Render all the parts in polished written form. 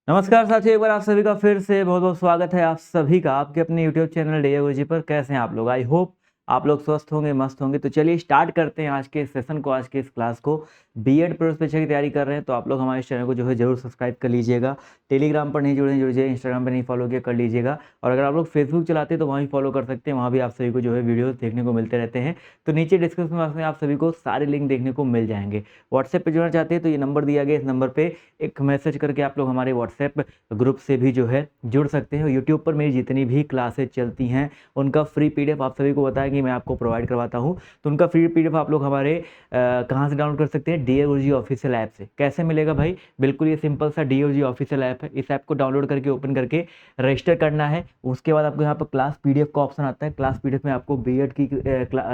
नमस्कार साथियों, एक बार आप सभी का फिर से बहुत बहुत स्वागत है आप सभी का आपके अपने यूट्यूब चैनल डीए गुरुजी पर। कैसे हैं आप लोग? आई होप आप लोग स्वस्थ होंगे, मस्त होंगे। तो चलिए स्टार्ट करते हैं आज के इस सेशन को, आज के इस क्लास को। बीएड प्रवेश परीक्षा की तैयारी कर रहे हैं तो आप लोग हमारे इस चैनल को जो है जरूर सब्सक्राइब कर लीजिएगा। टेलीग्राम पर नहीं जुड़े हैं, जुड़ जाइए। इंस्टाग्राम पर नहीं फॉलो किया, कर लीजिएगा। और अगर आप लोग फेसबुक चलाते हैं तो वहाँ भी फॉलो कर सकते हैं, वहाँ भी आप सभी को जो है वीडियो देखने को मिलते रहते हैं। तो नीचे डिस्क्रिप्शन बॉक्स में आप सभी को सारे लिंक देखने को मिल जाएंगे। व्हाट्सएप पर जुड़ना चाहते हैं तो ये नंबर दिया गया, इस नंबर पर एक मैसेज करके आप लोग हमारे व्हाट्सएप ग्रुप से भी जो है जुड़ सकते हैं। यूट्यूब पर मेरी जितनी भी क्लासेज चलती हैं उनका फ्री पीडीएफ आप सभी को बताया कि मैं आपको प्रोवाइड करवाता हूं। तो उनका फ्री पीडीएफ आप लोग हमारे कहाँ से डाउनलोड कर सकते हैं? डीए गुरुजी ऑफिशियल ऐप से। कैसे मिलेगा भाई? बिल्कुल ये सिंपल सा डीए गुरुजी ऑफिशियल ऐप है। इस ऐप को डाउनलोड करके ओपन करके रजिस्टर करना है। उसके बाद आपको यहाँ पर क्लास पीडीएफ का ऑप्शन आता है। क्लास पीडीएफ में आपको बीएड की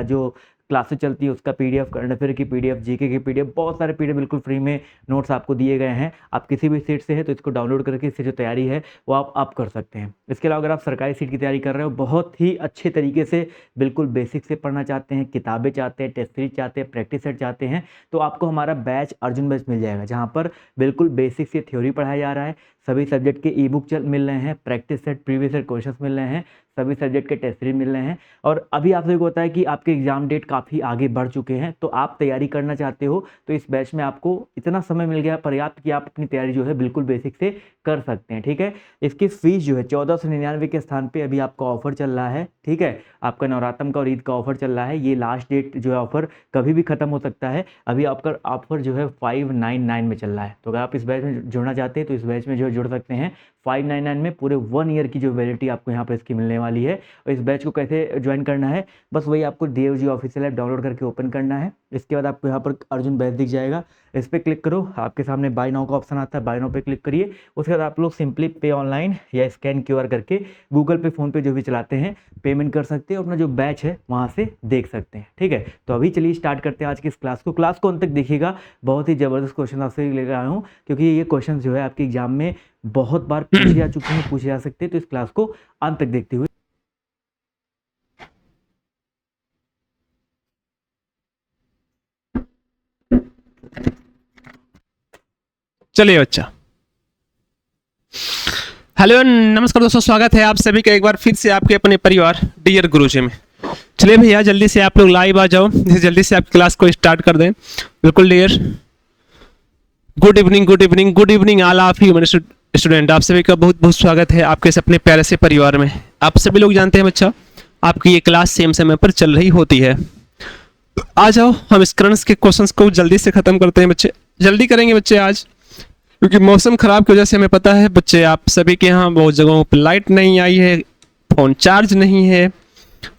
जो क्लासेस चलती है उसका पीडीएफ, करंट अफेयर की पीडीएफ, जीके की पीडीएफ, बहुत सारे पीडीएफ बिल्कुल फ्री में नोट्स आपको दिए गए हैं। आप किसी भी सीट से है तो इसको डाउनलोड करके इससे जो तैयारी है वो आप कर सकते हैं। इसके अलावा अगर आप सरकारी सीट की तैयारी कर रहे हो, बहुत ही अच्छे तरीके से बिल्कुल बेसिक से पढ़ना चाहते हैं, किताबें चाहते हैं, टेस्ट सीरीज चाहते हैं, प्रैक्टिस सेट चाहते हैं, तो आपको हमारा बैच अर्जुन बैच मिल जाएगा, जहाँ पर बिल्कुल बेसिक से थ्योरी पढ़ाया जा रहा है। सभी सब्जेक्ट के ई बुक मिल रहे हैं, practice set, previous year questions मिल रहे हैं, सभी सब्जेक्ट के टेस्ट सीरीज मिल रहे हैं। और अभी आप सभी को पता है कि आपके एग्जाम डेट काफ़ी आगे बढ़ चुके हैं, तो आप तैयारी करना चाहते हो तो इस बैच में आपको इतना समय मिल गया पर्याप्त कि आप अपनी तैयारी जो है बिल्कुल बेसिक से कर सकते हैं। ठीक है, इसकी फीस जो है 1499 के स्थान पे अभी आपका ऑफर चल रहा है। ठीक है, आपका नवरात्रम का और ईद का ऑफर चल रहा है। ये लास्ट डेट जो है ऑफर कभी भी खत्म हो सकता है। अभी आपका ऑफर जो है 599 में चल रहा है। तो अगर आप इस बैच में जुड़ना चाहते हैं तो इस बैच में जो है जुड़ सकते हैं। 599 में पूरे 1 ईयर की जो वैलिडिटी आपको यहाँ पर इसकी मिलने वाली है। और इस बैच को कैसे ज्वाइन करना है, बस वही आपको डीएओजी ऑफिशियल ऐप डाउनलोड करके ओपन करना है। इसके बाद आपको यहाँ पर अर्जुन बैच दिख जाएगा, इस पर क्लिक करो। आपके सामने बाय नाउ का ऑप्शन आता है, बाय नाउ पे क्लिक करिए। उसके बाद आप लोग सिंपली पे ऑनलाइन या स्कैन क्यूआर करके गूगल पे, फोन पे जो भी चलाते हैं पेमेंट कर सकते हैं, अपना जो बैच है वहाँ से देख सकते हैं। ठीक है, तो अभी चलिए स्टार्ट करते हैं आज की इस क्लास को अंत तक देखिएगा। बहुत ही ज़बरदस्त क्वेश्चन आपसे लेकर आया हूँ, क्योंकि ये क्वेश्चन जो है आपके एग्जाम में बहुत बार पूछे जा चुके हैं, पूछे जा सकते हैं। तो इस क्लास को अंत तक देखते हुए चलिए बच्चा। हेलो नमस्कार दोस्तों, स्वागत है आप सभी का एक बार फिर से आपके अपने परिवार डियर गुरुजी में। चलिए भैया जल्दी से आप लोग लाइव आ जाओ, जल्दी से आप क्लास को स्टार्ट कर दें। बिल्कुल dear, good evening good evening good evening all of you student. आप सभी का बहुत बहुत स्वागत है आपके अपने प्यारे से परिवार में। आप सभी लोग जानते हैं बच्चा, आपकी ये क्लास सेम समय पर चल रही होती है। आ जाओ, हम इस करंट्स के क्वेश्चंस को जल्दी से खत्म करते हैं बच्चे। जल्दी करेंगे बच्चे आज, क्योंकि मौसम खराब की वजह से हमें पता है बच्चे आप सभी के यहाँ बहुत जगहों पर लाइट नहीं आई है, फोन चार्ज नहीं है,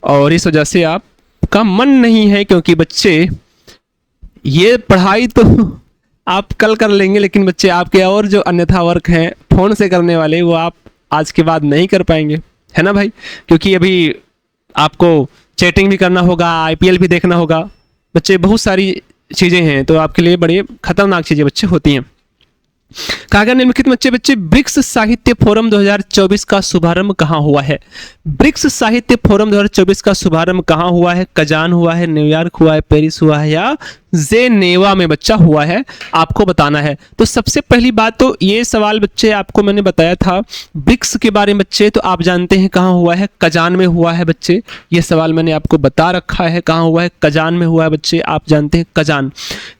और इस वजह से आपका मन नहीं है। क्योंकि बच्चे ये पढ़ाई तो आप कल कर लेंगे, लेकिन बच्चे आपके और जो अन्यथा वर्क हैं फोन से करने वाले, वो आप आज के बाद नहीं कर पाएंगे, है ना भाई? क्योंकि अभी आपको चैटिंग भी करना होगा, आईपीएल भी देखना होगा बच्चे, बहुत सारी चीज़ें हैं, तो आपके लिए बड़ी खतरनाक चीज़ें बच्चे होती हैं। कागर निम्नलिखित बच्चे ब्रिक्स साहित्य फोरम 2024 का शुभारंभ कहाँ हुआ है? ब्रिक्स साहित्य फोरम 2024 का शुभारंभ कहाँ हुआ है? कजान हुआ है, न्यूयॉर्क हुआ है, पेरिस हुआ है, या जेनेवा में बच्चा हुआ है? आपको बताना है। तो सबसे पहली बात तो ये सवाल बच्चे आपको मैंने बताया था ब्रिक्स के बारे में बच्चे, तो आप जानते हैं कहाँ हुआ है? कजान में हुआ है बच्चे। ये सवाल मैंने आपको बता रखा है, कहाँ हुआ है? कजान में हुआ है बच्चे। आप जानते हैं कजान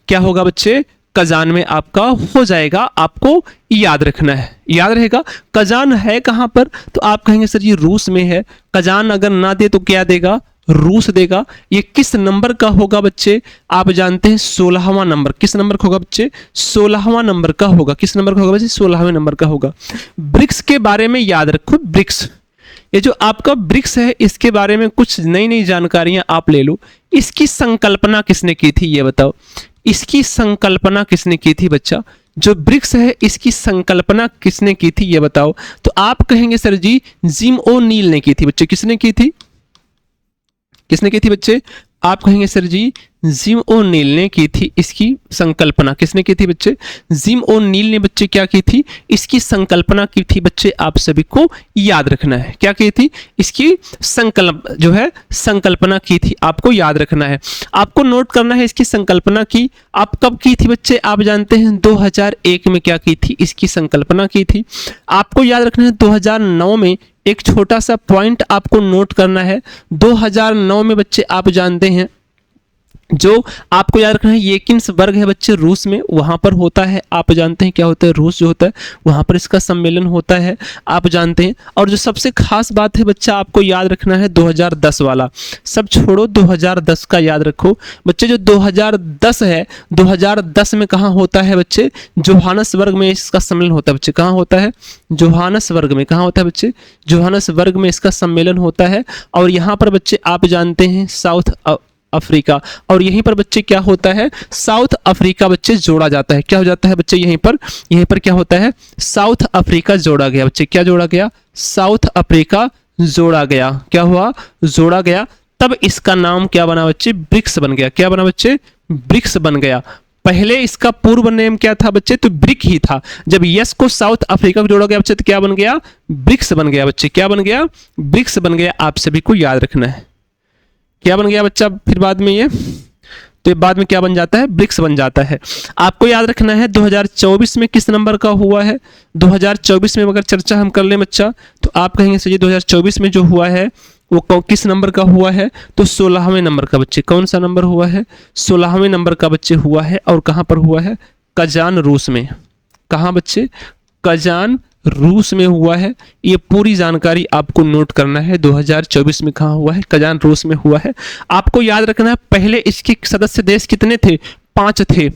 क्या होगा बच्चे? कजान में आपका हो जाएगा, आपको याद रखना है, याद रहेगा। कजान है कहां पर? तो आप कहेंगे सर ये रूस में है। कजान अगर ना दे तो क्या देगा? रूस देगा। ये किस नंबर का होगा बच्चे? आप जानते हैं 16वां नंबर। किस नंबर का होगा बच्चे? 16वां नंबर का होगा। किस नंबर का होगा बच्चे? 16वें नंबर का होगा। ब्रिक्स के बारे में याद रखो, ब्रिक्स, ये जो आपका ब्रिक्स है इसके बारे में कुछ नई नई जानकारियां आप ले लो। इसकी संकल्पना किसने की थी ये बताओ? इसकी संकल्पना किसने की थी बच्चा? जो ब्रिक्स है इसकी संकल्पना किसने की थी ये बताओ? तो आप कहेंगे सर जी जिम ओ नील ने की थी बच्चे। किसने की थी? किसने की थी बच्चे? आप कहेंगे सर जी जिम ओ'नील ने की थी इसकी संकल्पना। किसने की थी बच्चे? जिम ओ'नील ने बच्चे क्या की थी? इसकी संकल्पना की थी बच्चे। आप सभी को याद रखना है क्या की थी? इसकी संकल्पना की थी, आपको याद रखना है। आपको नोट करना है इसकी संकल्पना की आप कब की थी बच्चे? आप जानते हैं 2001 में क्या की थी? इसकी संकल्पना की थी। आपको याद रखना है 2009 में एक छोटा सा पॉइंट आपको नोट करना है। 2009 में बच्चे आप जानते हैं जो आपको याद रखना है येकिन्सबर्ग है बच्चे रूस में, वहां पर होता है। आप जानते हैं क्या होता है? रूस जो होता है वहां पर इसका सम्मेलन होता है, आप जानते हैं। और जो सबसे खास बात है बच्चा आपको याद रखना है 2010 वाला। सब छोड़ो 2010 का याद रखो बच्चे। जो 2010 है 2010 में कहाँ होता है बच्चे? जोहानसबर्ग में इसका सम्मेलन होता है बच्चे। कहाँ होता है? जोहानसबर्ग में। कहाँ होता है बच्चे? जोहानसबर्ग में इसका सम्मेलन होता है। और यहाँ पर बच्चे आप जानते हैं साउथ अफ्रीका, और यहीं पर बच्चे क्या होता है? साउथ अफ्रीका बच्चे जोड़ा जाता है। क्या हो जाता है बच्चे? यहीं पर क्या होता है? साउथ अफ्रीका जोड़ा गया बच्चे। क्या जोड़ा गया? साउथ अफ्रीका जोड़ा गया। क्या हुआ? जोड़ा गया। तब इसका नाम क्या बना बच्चे? ब्रिक्स बन गया। क्या बना बच्चे? ब्रिक्स बन गया। पहले इसका पूर्व नेम क्या था बच्चे? तो ब्रिक ही था। जब यस को साउथ अफ्रीका को जोड़ा गया बच्चे तो क्या बन गया? ब्रिक्स बन गया बच्चे। क्या बन गया? ब्रिक्स बन गया। आप सभी को याद रखना है क्या बन गया बच्चा फिर बाद में ये, तो ये बाद में क्या बन जाता है? ब्रिक्स बन जाता है। आपको याद रखना है 2024 में किस नंबर का हुआ है? 2024 में अगर चर्चा हम कर लें बच्चा तो आप कहेंगे सर जी 2024 में जो हुआ है वो किस नंबर का हुआ है? तो 16वें नंबर का बच्चे। कौन सा नंबर हुआ है? 16वें नंबर का बच्चे हुआ है। और कहाँ पर हुआ है? कजान रूस में। कहाँ बच्चे? कजान रूस में हुआ है। ये पूरी जानकारी आपको नोट करना है। 2024 में कहाँ हुआ है? कजान रूस में हुआ है। आपको याद रखना है पहले इसके सदस्य देश कितने थे? 5 थे।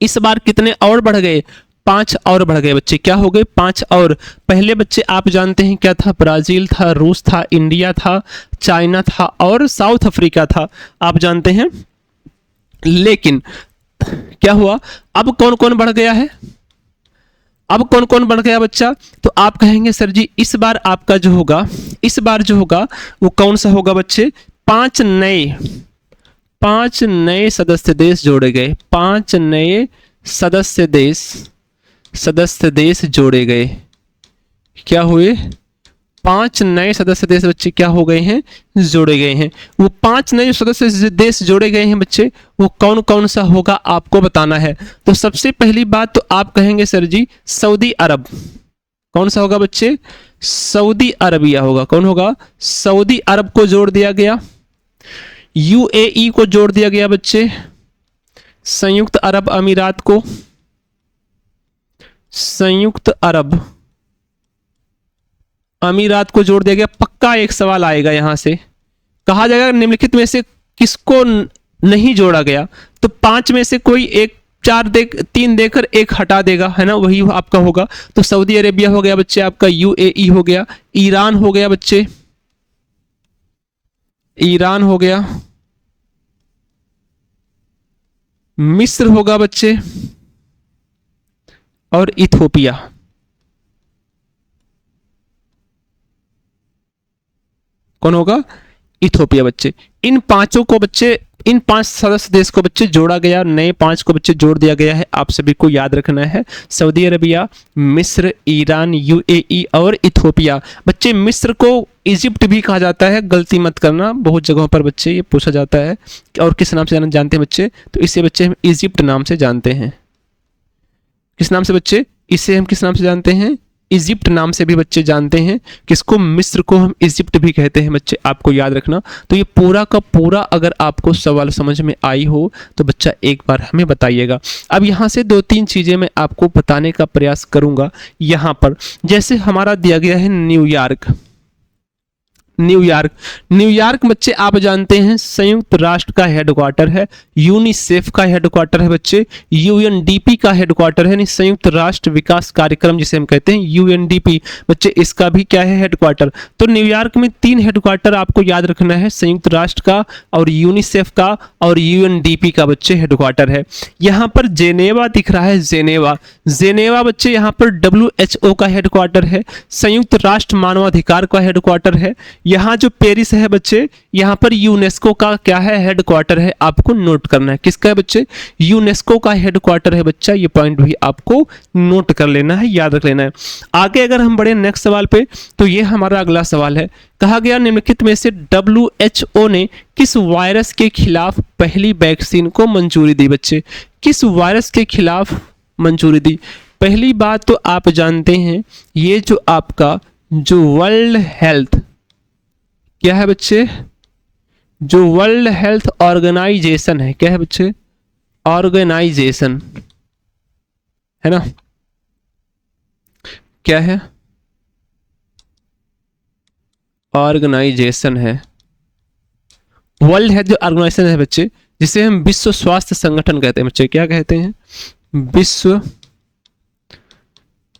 इस बार कितने और बढ़ गए? 5 और बढ़ गए बच्चे। क्या हो गए? 5 और। पहले बच्चे आप जानते हैं क्या था? ब्राजील था, रूस था, इंडिया था, चाइना था और साउथ अफ्रीका था, आप जानते हैं। लेकिन क्या हुआ? अब कौन कौन बढ़ गया है? अब कौन कौन बढ़ गया बच्चा? तो आप कहेंगे सर जी इस बार आपका जो होगा, इस बार जो होगा वो कौन सा होगा बच्चे? 5 नए सदस्य देश जोड़े गए। 5 नए सदस्य देश जोड़े गए। क्या हुए? 5 नए सदस्य देश बच्चे क्या हो गए हैं? जोड़े गए हैं। वो 5 नए सदस्य देश जोड़े गए हैं बच्चे, वो कौन कौन सा होगा आपको बताना है। तो सबसे पहली बात तो आप कहेंगे सर जी सऊदी अरब। कौन सा होगा बच्चे? सऊदी अरबिया होगा। कौन होगा? सऊदी अरब को जोड़ दिया गया। यूएई को जोड़ दिया गया बच्चे। संयुक्त अरब अमीरात को, संयुक्त अरब अमीरात को जोड़ दिया गया। पक्का एक सवाल आएगा यहां से, कहा जाएगा निम्नलिखित में से किसको नहीं जोड़ा गया? तो 5 में से कोई एक 3 देकर एक हटा देगा, है ना, वही आपका होगा। तो सऊदी अरेबिया हो गया बच्चे आपका, यूएई हो गया, ईरान हो गया बच्चे, ईरान हो गया, मिस्र होगा बच्चे और इथोपिया। कौन होगा? इथोपिया बच्चे। इन 5 सदस्य देश को बच्चे जोड़ा गया, नए 5 को बच्चे जोड़ दिया गया है। आप सभी को याद रखना है सऊदी अरेबिया, मिस्र, ईरान, यूएई और इथोपिया। बच्चे मिस्र को इजिप्ट भी कहा जाता है, गलती मत करना, बहुत जगहों पर बच्चे ये पूछा जाता है। और किस नाम से जानते हैं बच्चे? तो इसे बच्चे हम इजिप्ट नाम से जानते हैं। किस नाम से बच्चे? इसे हम किस नाम से जानते हैं? इजिप्ट नाम से भी बच्चे जानते हैं। किसको? मिस्र को हम इजिप्ट भी कहते हैं बच्चे, आपको याद रखना। तो ये पूरा का पूरा अगर आपको सवाल समझ में आई हो तो बच्चा एक बार हमें बताइएगा। अब यहाँ से 2-3 चीज़ें मैं आपको बताने का प्रयास करूँगा। यहाँ पर जैसे हमारा दिया गया है न्यूयॉर्क। न्यूयॉर्क बच्चे आप जानते हैं संयुक्त राष्ट्र का हेडक्वार्टर है, यूनिसेफ का हेडक्वार्टर है बच्चे, यूएनडीपी का हेडक्वार्टर है, यानी संयुक्त राष्ट्र विकास कार्यक्रम जिसे हम कहते हैं यूएनडीपी बच्चे, इसका भी क्या है? हेडक्वार्टर। तो न्यूयॉर्क में 3 हेडक्वार्टर आपको याद रखना है, संयुक्त राष्ट्र का और यूनिसेफ का और यूएनडीपी का बच्चे हेडक्वार्टर है। यहाँ पर जेनेवा दिख रहा है, जेनेवा बच्चे यहाँ पर WHO का हेडक्वार्टर है, संयुक्त राष्ट्र मानवाधिकार का हेडक्वार्टर है, यहाँ जो पेरिस है बच्चे, यहाँ पर यूनेस्को का क्या है, हेडक्वार्टर है, आपको नोट करना है। किसका है बच्चे, यूनेस्को का हेडक्वार्टर है बच्चा, ये पॉइंट भी आपको नोट कर लेना है, याद रख लेना है। आगे अगर हम बढ़े नेक्स्ट सवाल पे, तो ये हमारा अगला सवाल है। कहा गया निम्नलिखित में से WHO ने किस वायरस के खिलाफ पहली वैक्सीन को मंजूरी दी बच्चे, किस वायरस के खिलाफ मंजूरी दी। पहली बात तो आप जानते हैं, ये जो आपका जो वर्ल्ड हेल्थ क्या है बच्चे, जो वर्ल्ड हेल्थ ऑर्गेनाइजेशन है, क्या है बच्चे, ऑर्गेनाइजेशन है ना, क्या है, ऑर्गेनाइजेशन है। वर्ल्ड हेल्थ जो ऑर्गेनाइजेशन है बच्चे, जिसे हम विश्व स्वास्थ्य संगठन कहते हैं बच्चे, क्या कहते हैं, विश्व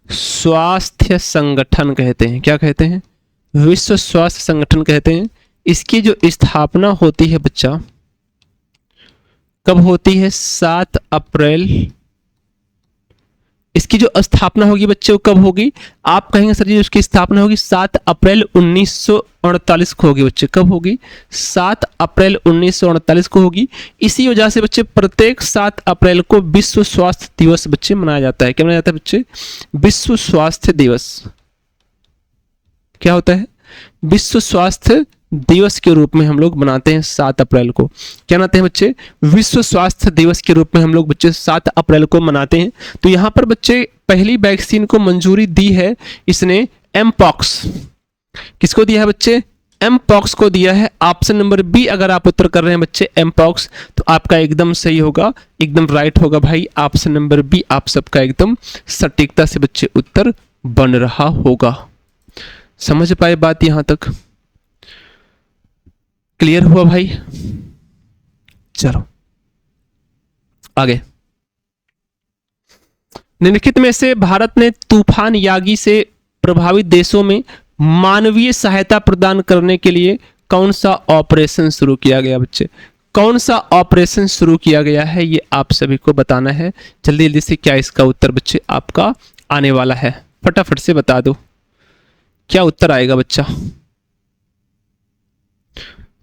स्वास्थ्य संगठन कहते हैं। क्या कहते हैं, विश्व स्वास्थ्य संगठन कहते हैं। इसकी जो स्थापना होती है बच्चा, कब होती है, 7 अप्रैल। इसकी जो स्थापना होगी बच्चे वो कब होगी, आप कहेंगे सर जी उसकी स्थापना होगी 7 अप्रैल 1948 को होगी बच्चे। कब होगी, 7 अप्रैल 1948 को होगी। इसी वजह से बच्चे प्रत्येक 7 अप्रैल को विश्व स्वास्थ्य दिवस बच्चे मनाया जाता है। क्या मनाया जाता है बच्चे, विश्व स्वास्थ्य दिवस। क्या होता है, विश्व स्वास्थ्य दिवस के रूप में हम लोग मनाते हैं 7 अप्रैल को। क्या मनाते हैं बच्चे, विश्व स्वास्थ्य दिवस के रूप में हम लोग बच्चे 7 अप्रैल को मनाते हैं। तो यहाँ पर बच्चे पहली वैक्सीन को मंजूरी दी है इसने, एमपॉक्स। किसको दिया है बच्चे, एमपॉक्स को दिया है। ऑप्शन नंबर बी अगर आप उत्तर कर रहे हैं बच्चे एमपॉक्स, तो आपका एकदम सही होगा, एकदम राइट होगा भाई। ऑप्शन नंबर बी आप सबका एकदम सटीकता से बच्चे उत्तर बन रहा होगा। समझ पाए बात यहां तक, क्लियर हुआ भाई। चलो आगे। निम्नलिखित में से भारत ने तूफान यागी से प्रभावित देशों में मानवीय सहायता प्रदान करने के लिए कौन सा ऑपरेशन शुरू किया गया बच्चे, कौन सा ऑपरेशन शुरू किया गया है, ये आप सभी को बताना है। जल्दी जल्दी से क्या इसका उत्तर बच्चे आपका आने वाला है, फटाफट से बता दो क्या उत्तर आएगा बच्चा,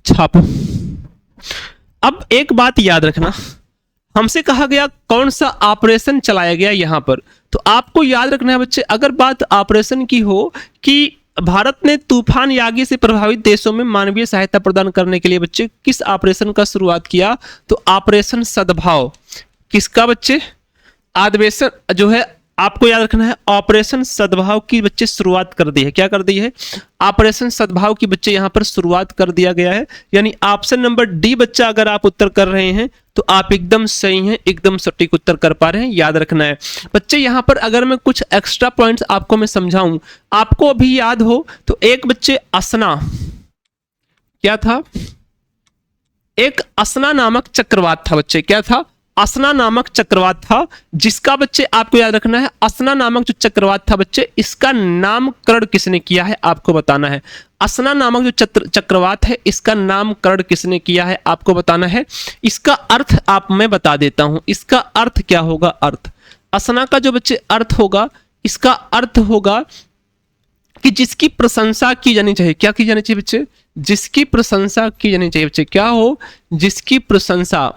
छापो। अब एक बात याद रखना, हमसे कहा गया कौन सा ऑपरेशन चलाया गया यहां पर, तो आपको याद रखना है बच्चे, अगर बात ऑपरेशन की हो कि भारत ने तूफान यागी से प्रभावित देशों में मानवीय सहायता प्रदान करने के लिए बच्चे किस ऑपरेशन का शुरुआत किया, तो ऑपरेशन सद्भाव। किसका बच्चे, आदेशन जो है आपको याद रखना है, ऑपरेशन सद्भाव की बच्चे शुरुआत कर दी है। क्या कर दी है, ऑपरेशन सद्भाव की बच्चे यहां पर शुरुआत कर दिया गया है। यानी ऑप्शन नंबर डी बच्चा अगर आप उत्तर कर रहे हैं तो आप एकदम सही हैं, एकदम सटीक उत्तर कर पा रहे हैं, याद रखना है बच्चे। यहां पर अगर मैं कुछ एक्स्ट्रा पॉइंट्स आपको मैं समझाऊं, आपको अभी याद हो तो एक बच्चे असना, क्या था, एक असना नामक चक्रवात था बच्चे। क्या था, असना नामक चक्रवात था, जिसका बच्चे आपको याद रखना है, असना नामक जो चक्रवात था बच्चे, इसका नामकरण किसने किया है आपको बताना है। असना नामक जो चक्रवात है, इसका नामकरण किसने किया है आपको बताना है। इसका अर्थ आप मैं बता देता हूं, इसका अर्थ क्या होगा, अर्थ असना का जो बच्चे अर्थ होगा, इसका अर्थ होगा कि जिसकी प्रशंसा की जानी चाहिए। क्या की जानी चाहिए बच्चे, जिसकी प्रशंसा की जानी चाहिए बच्चे। क्या हो, जिसकी प्रशंसा,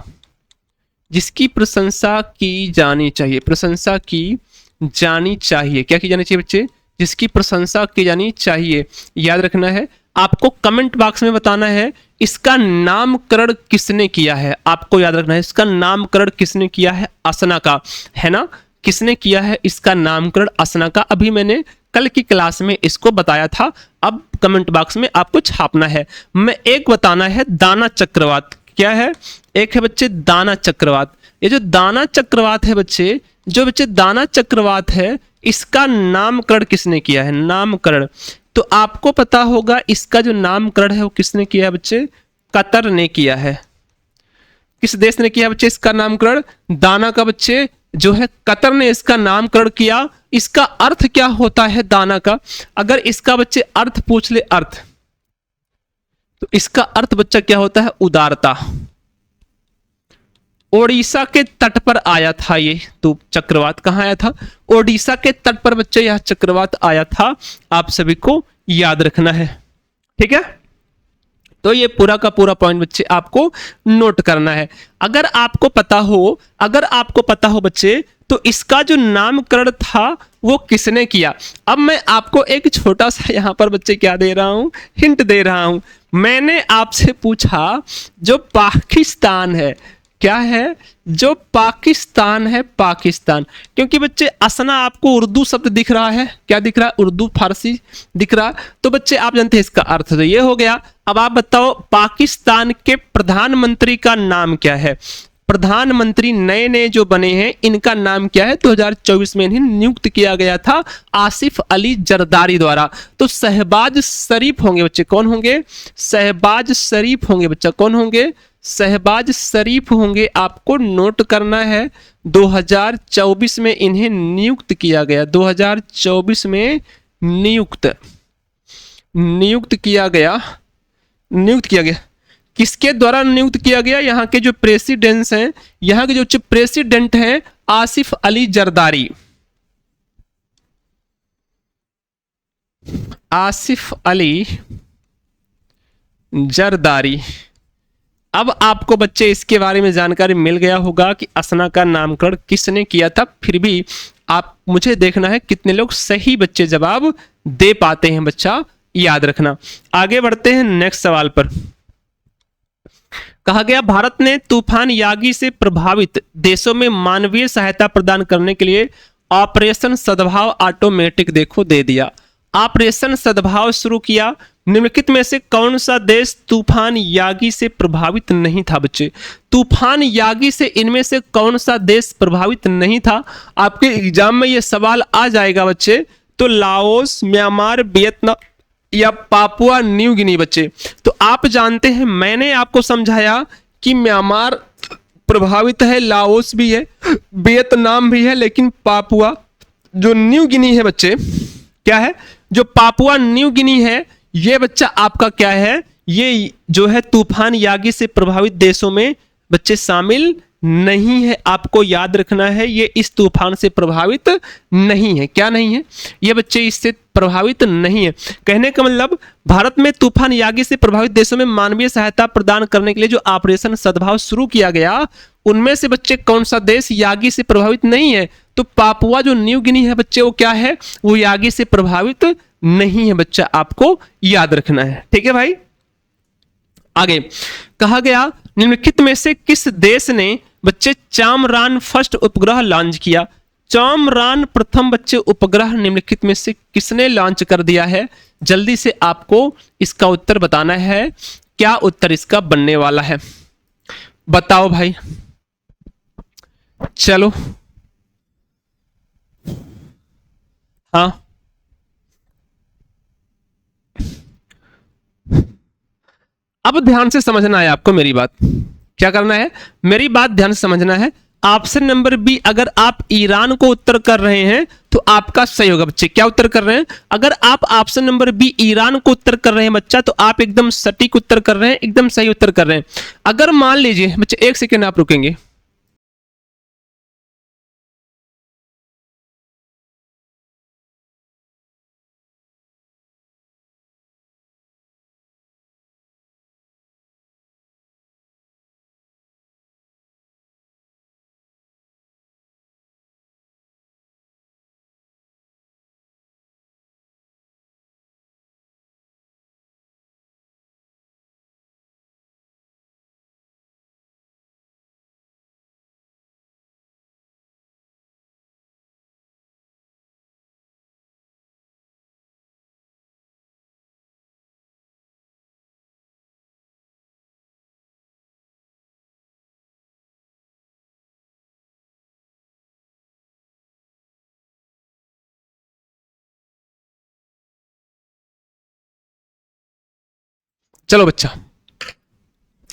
जिसकी प्रशंसा की जानी चाहिए, प्रशंसा की जानी चाहिए। क्या की जानी चाहिए बच्चे, जिसकी प्रशंसा की जानी चाहिए। याद रखना है, आपको कमेंट बॉक्स में बताना है इसका नामकरण किसने किया है, आपको याद रखना है इसका नामकरण किसने किया है, असना का, है ना, किसने किया है इसका नामकरण, असना का। अभी मैंने कल की क्लास में इसको बताया था, अब कमेंट बॉक्स में आपको छापना है। मैं एक बताना है दाना चक्रवात, क्या है, एक है बच्चे दाना चक्रवात। ये जो दाना चक्रवात है बच्चे, जो बच्चे दाना चक्रवात है, इसका नामकरण किसने किया है, नामकरण। तो आपको पता होगा इसका जो नामकरण है वो किसने किया है बच्चे, कतर ने किया है। किस देश ने किया बच्चे इसका नामकरण, दाना का बच्चे जो है कतर ने इसका नामकरण किया। इसका अर्थ क्या होता है दाना का, अगर इसका बच्चे अर्थ पूछ ले, अर्थ, तो इसका अर्थ बच्चा क्या होता है, उदारता। ओडिशा के तट पर आया था ये तो चक्रवात, कहां आया था, ओडिशा के तट पर बच्चे यह चक्रवात आया था, आप सभी को याद रखना है, ठीक है। तो ये पूरा का पूरा पॉइंट बच्चे आपको नोट करना है। अगर आपको पता हो बच्चे, तो इसका जो नामकरण था वो किसने किया। अब मैं आपको एक छोटा सा यहां पर बच्चे क्या दे रहा हूं, हिंट दे रहा हूं। मैंने आपसे पूछा जो पाकिस्तान है, क्या है, जो पाकिस्तान है, पाकिस्तान, क्योंकि बच्चे असना आपको उर्दू शब्द दिख रहा है, क्या दिख रहा है, उर्दू फारसी दिख रहा, तो बच्चे आप जानते हैं इसका अर्थ तो ये हो गया। अब आप बताओ पाकिस्तान के प्रधानमंत्री का नाम क्या है। प्रधानमंत्री नए नए जो बने हैं इनका नाम क्या है, 2024 में इन्हें नियुक्त किया गया था आसिफ अली जरदारी द्वारा। तो शहबाज शरीफ होंगे बच्चे, कौन होंगे, शहबाज शरीफ होंगे बच्चा, कौन होंगे, शहबाज शरीफ होंगे। आपको नोट करना है 2024 में इन्हें नियुक्त किया गया, 2024 में नियुक्त किया गया। किसके द्वारा नियुक्त किया गया, यहाँ के जो प्रेसिडेंट्स हैं, यहाँ के जो प्रेसिडेंट हैं आसिफ अली जरदारी, आसिफ अली जरदारी। अब आपको बच्चे इसके बारे में जानकारी मिल गया होगा कि असना का नामकरण किसने किया था। फिर भी आप मुझे देखना है कितने लोग सही बच्चे जवाब दे पाते हैं, बच्चा याद रखना। आगे बढ़ते हैं नेक्स्ट सवाल पर। कहा गया भारत ने तूफान यागी से प्रभावित देशों में मानवीय सहायता प्रदान करने के लिए ऑपरेशन सद्भाव ऑटोमेटिक देखो दे दिया। ऑपरेशन सद्भाव शुरू किया। निम्नलिखित में से कौन सा देश तूफान यागी से प्रभावित नहीं था बच्चे। तूफान यागी से इनमें से कौन सा देश प्रभावित नहीं था। आपके एग्जाम में यह सवाल आ जाएगा बच्चे। तो लाओस, म्यांमार, वियतनाम या पापुआ न्यू गिनी बच्चे। तो आप जानते हैं मैंने आपको समझाया कि म्यांमार प्रभावित है, लाओस भी है, वियतनाम भी है, लेकिन पापुआ जो न्यू गिनी है बच्चे, क्या है, जो पापुआ न्यू गिनी है, ये बच्चा आपका क्या है, ये जो है तूफान यागी से प्रभावित देशों में बच्चे शामिल नहीं है। आपको याद रखना है ये इस तूफान से प्रभावित नहीं है। क्या नहीं है, ये बच्चे इससे प्रभावित नहीं है। कहने का मतलब भारत में तूफान यागी से प्रभावित देशों में मानवीय सहायता प्रदान करने के लिए जो ऑपरेशन सद्भाव शुरू किया गया, उनमें से बच्चे कौन सा देश यागी से प्रभावित नहीं है। तो पापुआ जो न्यू गिनी है बच्चे, वो क्या है, वो यागी से प्रभावित नहीं है बच्चा, आपको याद रखना है। ठीक है भाई। आगे कहा गया निम्नलिखित में से किस देश ने बच्चे चांद्रयान फर्स्ट उपग्रह लॉन्च किया। चांद्रयान प्रथम बच्चे उपग्रह निम्नलिखित में से किसने लॉन्च कर दिया है। जल्दी से आपको इसका उत्तर बताना है। क्या उत्तर इसका बनने वाला है, बताओ भाई। चलो हाँ, अब ध्यान से समझना है आपको मेरी बात। क्या करना है, मेरी बात ध्यान से समझना है। ऑप्शन नंबर बी, अगर आप ईरान को उत्तर कर रहे हैं तो आपका सही होगा बच्चे। क्या उत्तर कर रहे हैं, अगर आप ऑप्शन नंबर बी ईरान को उत्तर कर रहे हैं बच्चा, तो आप एकदम सटीक उत्तर कर रहे हैं, एकदम सही उत्तर कर रहे हैं। अगर मान लीजिए बच्चे, एक सेकेंड आप रुकेंगे, चलो बच्चा,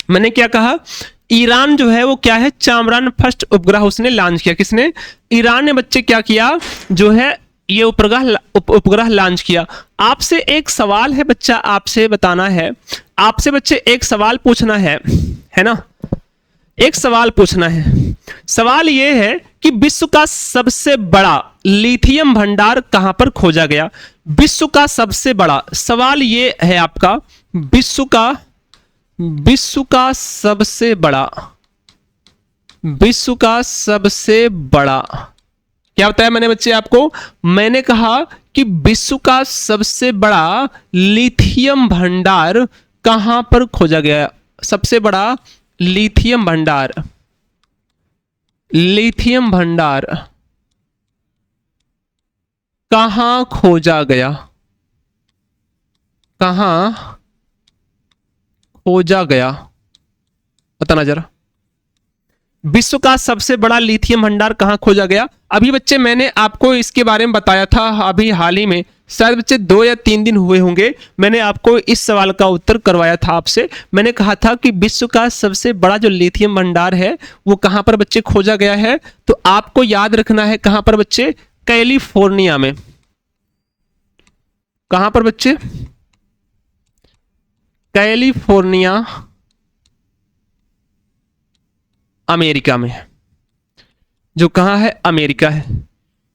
मैंने क्या कहा, ईरान जो है वो क्या है, चांद्रयान फर्स्ट उपग्रह उसने लॉन्च किया। किसने, ईरान ने बच्चे क्या किया, जो है ये उपग्रह लॉन्च किया। आपसे एक सवाल है बच्चा, आपसे बताना है, आपसे बच्चे एक सवाल पूछना है ना, एक सवाल पूछना है। सवाल ये है कि विश्व का सबसे बड़ा लिथियम भंडार कहां पर खोजा गया। विश्व का सबसे बड़ा, सवाल ये है आपका, विश्व का विश्व का सबसे बड़ा, विश्व का सबसे बड़ा, क्या बताया मैंने बच्चे आपको? मैंने कहा कि विश्व का सबसे बड़ा लिथियम भंडार कहां पर खोजा गया? सबसे बड़ा लिथियम भंडार, लिथियम भंडार कहां खोजा गया? कहां खोजा गया? बताना जरा, विश्व का सबसे बड़ा लिथियम भंडार कहां खोजा गया? अभी बच्चे मैंने आपको इसके बारे में बताया था, अभी हाल ही में, शायद बच्चे 2 या 3 दिन हुए होंगे, मैंने आपको इस सवाल का उत्तर करवाया था आपसे। मैंने कहा था कि विश्व का सबसे बड़ा जो लिथियम भंडार है वो कहां पर बच्चे खोजा गया है? तो आपको याद रखना है कहां पर बच्चे? कैलिफोर्निया में। कहां पर बच्चे? कैलिफोर्निया, अमेरिका में। जो कहां है? अमेरिका है।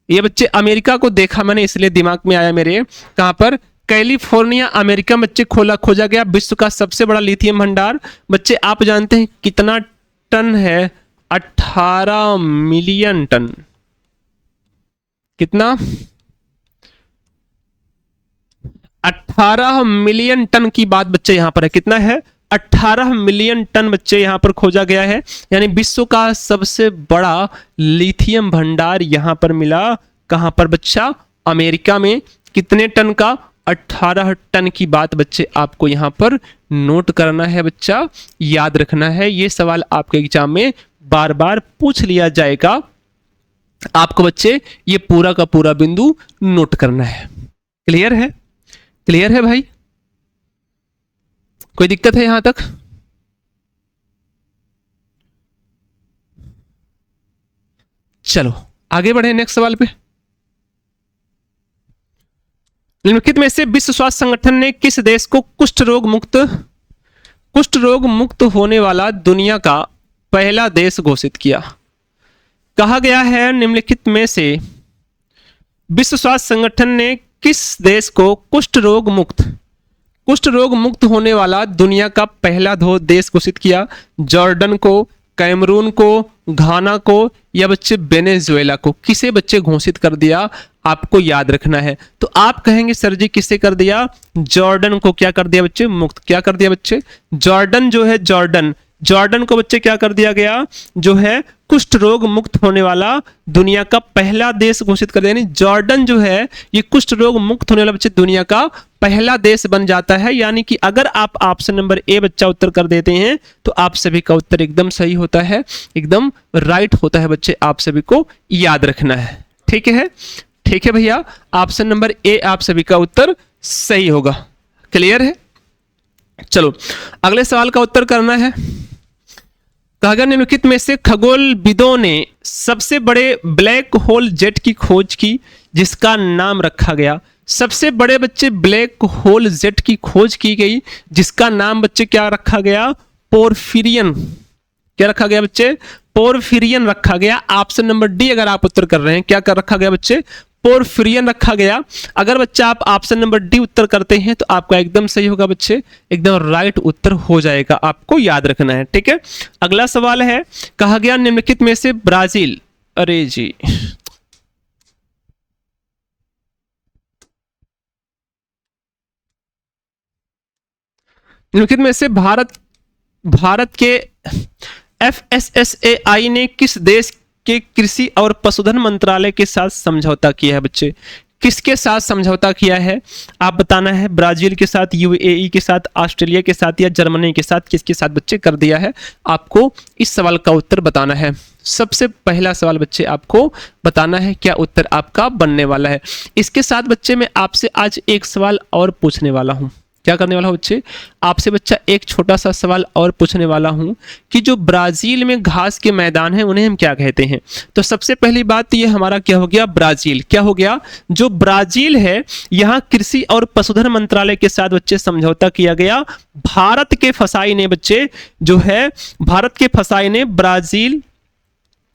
ये बच्चे अमेरिका को देखा मैंने इसलिए दिमाग में आया मेरे, कहां पर? कैलिफोर्निया, अमेरिका में बच्चे खोजा गया विश्व का सबसे बड़ा लिथियम भंडार। बच्चे आप जानते हैं कितना टन है? 18 मिलियन टन। कितना? 18 मिलियन टन की बात बच्चे यहां पर है। कितना है? 18 मिलियन टन बच्चे यहां पर खोजा गया है। यानी विश्व का सबसे बड़ा लिथियम भंडार यहां पर मिला। कहां पर बच्चा? अमेरिका में। कितने टन का? 18 टन की बात बच्चे आपको यहां पर नोट करना है बच्चा, याद रखना है। यह सवाल आपके एग्जाम में बार बार पूछ लिया जाएगा, आपको बच्चे ये पूरा का पूरा बिंदु नोट करना है। क्लियर है? क्लियर है भाई? कोई दिक्कत है यहां तक? चलो आगे बढ़े नेक्स्ट सवाल पे। निम्नलिखित में से विश्व स्वास्थ्य संगठन ने किस देश को कुष्ठ रोग मुक्त होने वाला दुनिया का पहला देश घोषित किया? कहा गया है निम्नलिखित में से विश्व स्वास्थ्य संगठन ने किस देश को कुष्ठ रोग मुक्त होने वाला दुनिया का पहला देश घोषित किया? जॉर्डन को, कैमरून को, घाना को या बच्चे वेनेजुएला को? किसे बच्चे घोषित कर दिया? आपको याद रखना है। तो आप कहेंगे सर जी किसे कर दिया? जॉर्डन को क्या कर दिया बच्चे? मुक्त। क्या कर दिया बच्चे? जॉर्डन जो है, जॉर्डन को बच्चे क्या कर दिया गया? जो है कुष्ठ रोग मुक्त होने वाला दुनिया का पहला देश घोषित कर दिया। यानी जॉर्डन जो है ये कुष्ठ रोग मुक्त होने वाला बच्चे दुनिया का पहला देश बन जाता है। यानी कि अगर आप ऑप्शन नंबर ए बच्चा उत्तर कर देते हैं तो आप सभी का उत्तर एकदम सही होता है, एकदम राइट होता है बच्चे, आप सभी को याद रखना है। ठीक है? ठीक है भैया, ऑप्शन नंबर ए आप सभी का उत्तर सही होगा। क्लियर है? चलो अगले सवाल का उत्तर करना है। कहा गया निम्नलिखित में से खगोलविदों ने सबसे बड़े ब्लैक होल जेट की खोज की जिसका नाम रखा गया? सबसे बड़े बच्चे ब्लैक होल जेट की खोज की गई जिसका नाम बच्चे क्या रखा गया? पोरफिरियन। क्या रखा गया बच्चे? पोरफिरियन रखा गया। ऑप्शन नंबर डी अगर आप उत्तर कर रहे हैं, क्या कर रखा गया बच्चे? पोरफिरियन रखा गया। अगर बच्चा आप ऑप्शन नंबर डी उत्तर करते हैं तो आपका एकदम सही होगा बच्चे, एकदम राइट उत्तर हो जाएगा, आपको याद रखना है। ठीक है? अगला सवाल है, कहा गया निम्नलिखित में से ब्राजील, अरे जी निम्नलिखित में से भारत के FSSAI ने किस देश के कृषि और पशुधन मंत्रालय के साथ समझौता किया है बच्चे? किसके साथ समझौता किया है? आप बताना है। ब्राजील के साथ, UAE के साथ, ऑस्ट्रेलिया के साथ या जर्मनी के साथ? किसके साथ बच्चे कर दिया है? आपको इस सवाल का उत्तर बताना है। सबसे पहला सवाल बच्चे आपको बताना है क्या उत्तर आपका बनने वाला है। इसके साथ बच्चे मैं आपसे आज एक सवाल और पूछने वाला हूं। क्या करने वाला हूं बच्चे? आपसे बच्चा एक छोटा सा सवाल और पूछने वाला हूं कि जो ब्राजील में घास के मैदान हैं उन्हें हम क्या कहते हैं? तो सबसे पहली बात ये हमारा क्या हो गया? ब्राजील। क्या हो गया? जो ब्राजील है यहां कृषि और पशुधन मंत्रालय के साथ बच्चे समझौता किया गया। भारत के फसाई ने बच्चे जो है, भारत के फसाई ने ब्राजील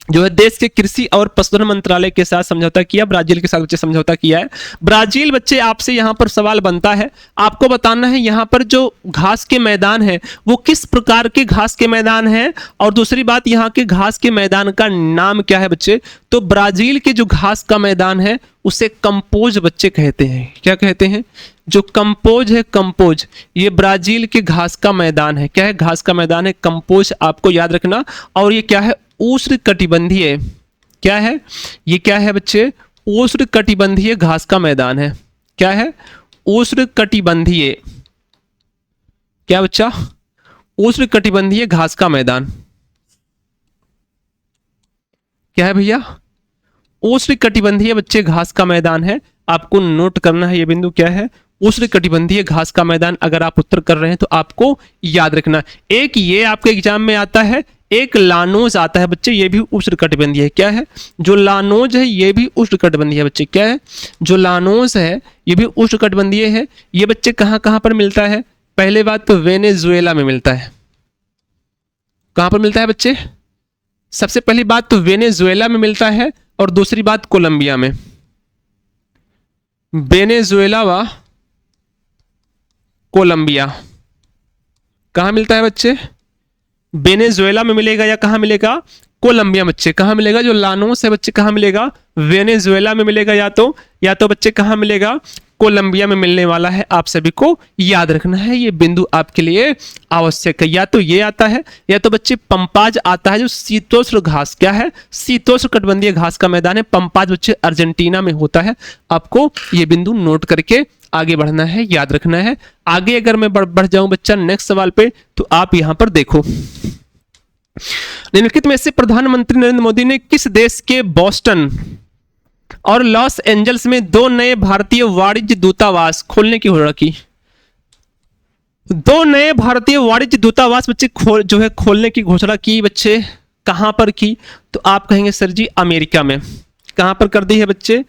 जो है देश के कृषि और पशुधन मंत्रालय के साथ समझौता किया, ब्राजील के साथ बच्चे समझौता किया है। ब्राजील बच्चे आपसे यहां पर सवाल बनता है, आपको बताना है यहां पर जो घास के मैदान है वो किस प्रकार के घास के मैदान है, और दूसरी बात यहां के घास के मैदान का नाम क्या है बच्चे। तो ब्राजील के जो घास का मैदान है उसे कंपोज बच्चे कहते हैं। क्या कहते हैं? जो कंपोज है, कंपोज, ये ब्राजील के घास का मैदान है। क्या है? घास का मैदान है, कंपोज, आपको याद रखना। और ये क्या है? उष्णकटिबंधीय, क्या है ये? क्या है बच्चे? उष्णकटिबंधीय घास का मैदान है। क्या है? उष्णकटिबंधीय, क्या बच्चा? उष्णकटिबंधीय घास का मैदान क्या है भैया? उष्णकटिबंधीय बच्चे घास का मैदान है। आपको नोट करना है ये बिंदु क्या है? उष्णकटिबंधीय घास का मैदान। अगर आप उत्तर कर रहे हैं तो आपको याद रखना। एक ये आपके एग्जाम में आता है, एक लानोज आता है बच्चे, ये भी उष्णकटिबंधीय है। क्या है? जो लानोज है ये भी उष्णकटिबंधीय है बच्चे। क्या है? जो लानोज है ये भी उष्णकटिबंधीय है। ये बच्चे कहां कहां पर मिलता है? पहले बात तो वेनेजुएला में मिलता है। कहां पर मिलता है बच्चे? सबसे पहली बात तो वेनेजुएला में मिलता है, और दूसरी बात कोलंबिया में। वेनेजुएला व कोलंबिया कहां मिलता है बच्चे? वेनेजुएला में मिलेगा या कहां मिलेगा? कोलंबिया बच्चे। कहां मिलेगा? जो लानोस है बच्चे कहां मिलेगा? वेनेजुएला में मिलेगा, या तो बच्चे कहां मिलेगा? कोलंबिया में मिलने वाला है। आप सभी को याद रखना है, ये बिंदु आपके लिए आवश्यक है। या तो ये आता है, या तो बच्चे पंपाज आता है, जो शीतोष्ण घास, क्या है? शीतोष्ण कटिबंधीय घास का मैदान है। पंपाज बच्चे अर्जेंटीना में होता है। आपको ये बिंदु नोट करके आगे बढ़ना है, याद रखना है। आगे अगर मैं बढ़ जाऊं बच्चा नेक्स्ट सवाल पे, तो आप यहां पर देखो, निम्नलिखित में से प्रधानमंत्री नरेंद्र मोदी ने किस देश के बोस्टन और लॉस एंजल्स में 2 नए भारतीय वाणिज्य दूतावास खोलने की घोषणा की? 2 नए भारतीय वाणिज्य दूतावास बच्चे खोलने की घोषणा की बच्चे। कहां पर की? तो आप कहेंगे सर जी अमेरिका में। कहां पर कर दी है बच्चे?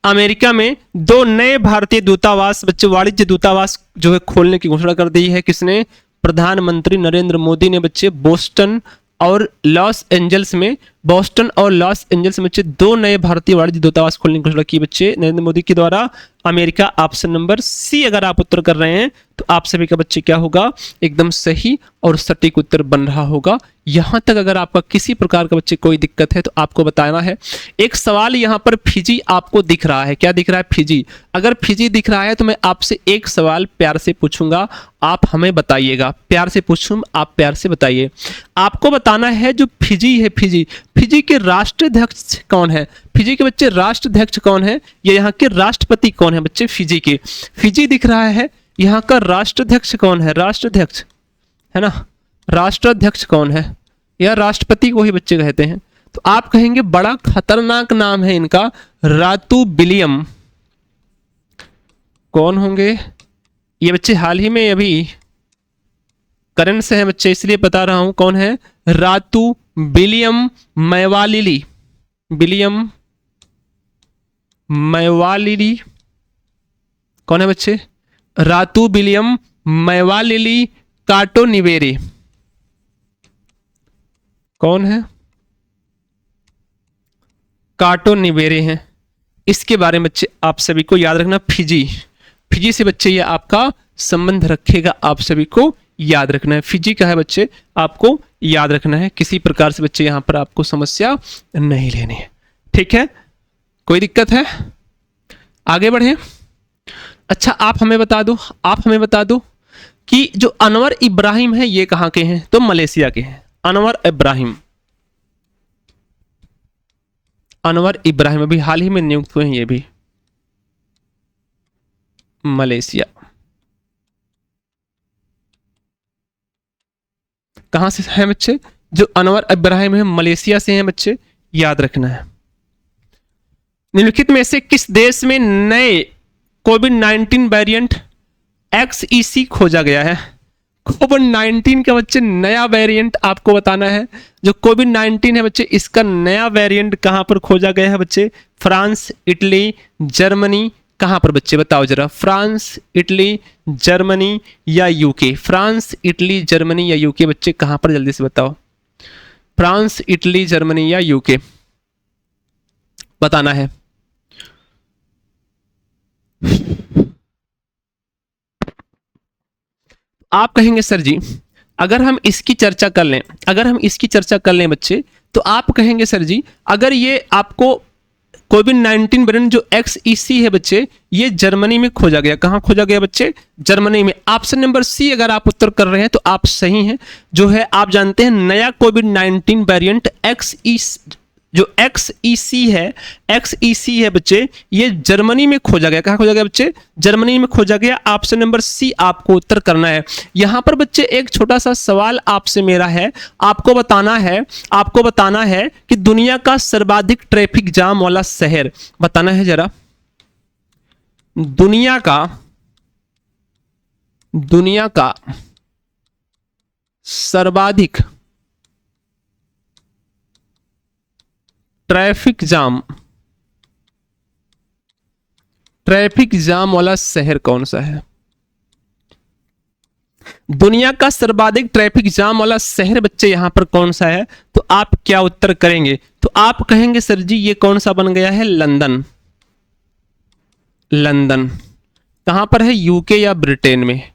अमेरिका में 2 नए भारतीय दूतावास बच्चे, वाणिज्य दूतावास जो है खोलने की घोषणा कर दी है। किसने? प्रधानमंत्री नरेंद्र मोदी ने बच्चे बोस्टन और लॉस एंजल्स में, बोस्टन और लॉस एंजल्स में बच्चे 2 नए भारतीय वाणिज्य दूतावास खोलने की घोषणा की बच्चे नरेंद्र मोदी के द्वारा। अमेरिका ऑप्शन नंबर सी अगर आप उत्तर कर रहे हैं तो आप सभी का बच्चे क्या होगा? एकदम सही और सटीक उत्तर बन रहा होगा। यहां तक अगर आपका किसी प्रकार का बच्चे कोई दिक्कत है तो आपको बताना है। एक सवाल यहां पर फिजी आपको दिख रहा है। क्या दिख रहा है? फिजी। अगर फिजी दिख रहा है तो मैं आपसे एक सवाल प्यार से पूछूंगा, आप हमें बताइएगा। प्यार से पूछूं, आप प्यार से बताइए। आपको बताना है जो फिजी है, फिजी, फिजी के राष्ट्राध्यक्ष कौन है? फिजी के बच्चे राष्ट्राध्यक्ष कौन है? या यहाँ के राष्ट्रपति कौन है बच्चे? फिजी के। फिजी दिख रहा है, यहाँ का राष्ट्राध्यक्ष कौन है? राष्ट्राध्यक्ष है ना, राष्ट्राध्यक्ष कौन है? या राष्ट्रपति को ही बच्चे कहते हैं। तो आप कहेंगे बड़ा खतरनाक नाम है इनका, रातू विलियम। कौन होंगे ये बच्चे? हाल ही में अभी करंट से है बच्चे, इसलिए बता रहा हूं। कौन है? रातू विलियम मैवालिली। विलियम मैवालिली कौन है बच्चे? रातू विलियम मैवालिली काटोनिवेरे कौन है? काटोनिवेरे हैं। इसके बारे में बच्चे आप सभी को याद रखना। फिजी, फिजी से बच्चे ये आपका संबंध रखेगा, आप सभी को याद रखना है। फिजी का है बच्चे, आपको याद रखना है। किसी प्रकार से बच्चे यहां पर आपको समस्या नहीं लेनी है। ठीक है, कोई दिक्कत है? आगे बढ़े। अच्छा आप हमें बता दो कि जो अनवर इब्राहिम है ये कहां के हैं? तो मलेशिया के हैं। अनवर इब्राहिम अभी हाल ही में नियुक्त हुए हैं, ये भी मलेशिया। कहां से हैं बच्चे? जो अनवर इब्राहिम है मलेशिया से हैं बच्चे, याद रखना है। निम्नलिखित में से किस देश में नए कोविड-19 वेरिएंट XEC खोजा गया है? कोविड-19 का बच्चे नया वेरिएंट आपको बताना है। जो कोविड-19 है बच्चे, इसका नया वेरिएंट कहां पर खोजा गया है बच्चे? फ्रांस, इटली, जर्मनी, कहां पर बच्चे बताओ जरा? फ्रांस, इटली, जर्मनी या यूके? फ्रांस, इटली, जर्मनी या यूके बच्चे कहां पर? जल्दी से बताओ। फ्रांस, इटली, जर्मनी या यूके बताना है। आप कहेंगे सर जी अगर हम इसकी चर्चा कर लें, अगर हम इसकी चर्चा कर लें बच्चे, तो आप कहेंगे सर जी अगर ये आपको कोविड-19 वेरिएंट जो XEC है बच्चे, ये जर्मनी में खोजा गया। कहां खोजा गया बच्चे? जर्मनी में। ऑप्शन नंबर सी अगर आप उत्तर कर रहे हैं तो आप सही हैं। जो है आप जानते हैं नया कोविड-19 वेरिएंट जो XEC है बच्चे, ये जर्मनी में खोजा गया। कहां खोजा गया बच्चे? जर्मनी में खोजा गया। ऑप्शन नंबर सी आपको उत्तर करना है। यहां पर बच्चे एक छोटा सा सवाल आपसे मेरा है, आपको बताना है कि दुनिया का सर्वाधिक ट्रैफिक जाम वाला शहर बताना है जरा। दुनिया का सर्वाधिक ट्रैफिक जाम वाला शहर कौन सा है? दुनिया का सर्वाधिक ट्रैफिक जाम वाला शहर बच्चे यहां पर कौन सा है? तो आप क्या उत्तर करेंगे? तो आप कहेंगे सर जी ये कौन सा बन गया है? लंदन। कहां पर है? यूके या ब्रिटेन में।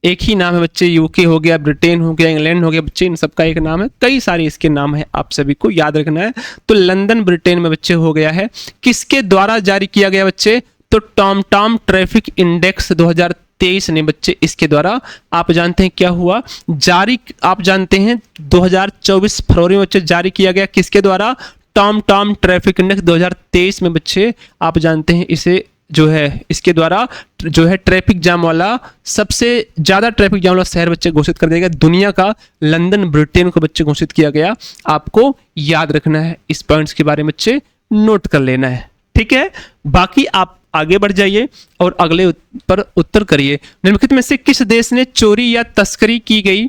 एक ही नाम है बच्चे, यूके हो गया, ब्रिटेन हो गया, इंग्लैंड हो गया बच्चे, इन सबका एक नाम है, कई सारे इसके नाम है, आप सभी को याद रखना है। तो लंदन ब्रिटेन में बच्चे हो गया है। किसके द्वारा जारी किया गया बच्चे? तो टॉम ट्रैफिक इंडेक्स 2023 ने बच्चे इसके द्वारा आप जानते हैं क्या हुआ जारी, आप जानते हैं 2024 फरवरी में बच्चे जारी किया गया। किसके द्वारा? टॉम ट्रैफिक इंडेक्स 2023 में बच्चे आप जानते हैं इसे जो है इसके द्वारा जो है ट्रैफिक जाम वाला सबसे ज्यादा ट्रैफिक जाम वाला शहर बच्चे घोषित कर दिया गया। दुनिया का लंदन ब्रिटेन को बच्चे घोषित किया गया। आपको याद रखना है, इस पॉइंट्स के बारे में बच्चे नोट कर लेना है, ठीक है। बाकी आप आगे बढ़ जाइए और अगले पर उत्तर करिए। निम्नलिखित में से किस देश ने चोरी या तस्करी की गई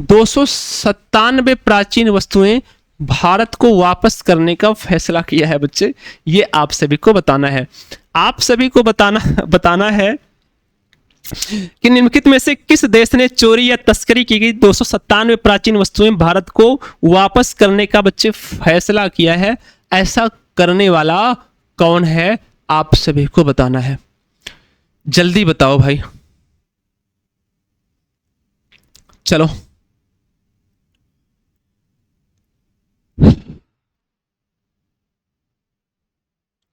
297 प्राचीन वस्तुएं भारत को वापस करने का फैसला किया है बच्चे? ये आप सभी को बताना है। आप सभी को बताना है कि निम्नलिखित में से किस देश ने चोरी या तस्करी की गई 297 प्राचीन वस्तुएं भारत को वापस करने का बच्चे फैसला किया है। ऐसा करने वाला कौन है? आप सभी को बताना है। जल्दी बताओ भाई, चलो।